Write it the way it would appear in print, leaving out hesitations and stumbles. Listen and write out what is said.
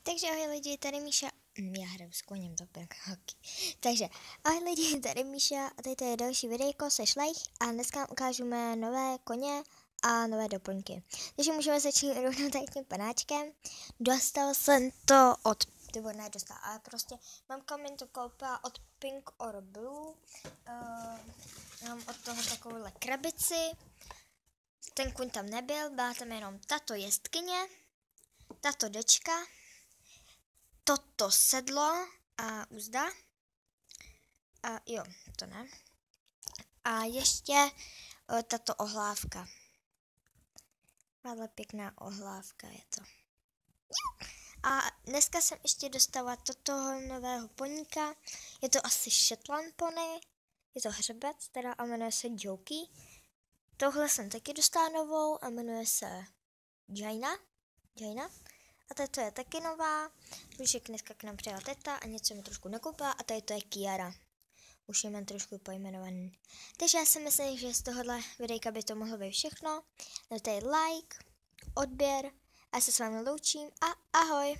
Takže ahoj lidi, tady Míša. Já hraju s koněm, to je hokej. Takže ahoj lidi, tady Míša a tady to je další videjko se Šlejch a dneska ukážeme nové koně a nové doplňky. Takže můžeme začít rovnou tady tím panáčkem. Dostal jsem to od, ale prostě mamka mi to koupila od Pink or Blue. Mám od toho takovouhle krabici. Ten kuň tam nebyl, byla tam jenom tato jestkyně, tato dečka, toto sedlo a uzda. A jo, to ne. A ještě tato ohlávka. Mále pěkná ohlávka je to. A dneska jsem ještě dostala toto nového poníka. Je to asi Shetland pony. Je to hřebec, teda a jmenuje se Jokey. Tohle jsem taky dostala novou a jmenuje se Jaina. A tato je taky nová. Už dneska k nám přijela teta a něco mi trošku nakoupila a tady to je Kiara. Už je mám trošku pojmenovaný. Takže já si myslím, že z tohohle videjka by to mohlo být všechno. Dejte like, odběr a já se s vámi loučím a ahoj.